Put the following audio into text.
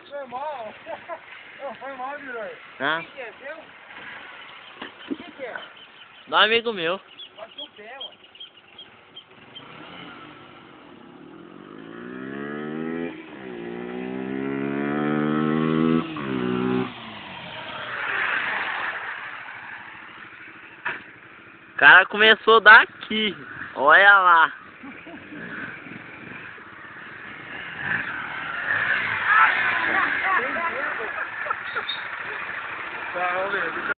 Foi mal. Foi mal, Viroi. Ah, O que é seu? O que é? do amigo meu. Bate o pé, ué. O cara começou daqui. Olha lá. Tá, vamos ver.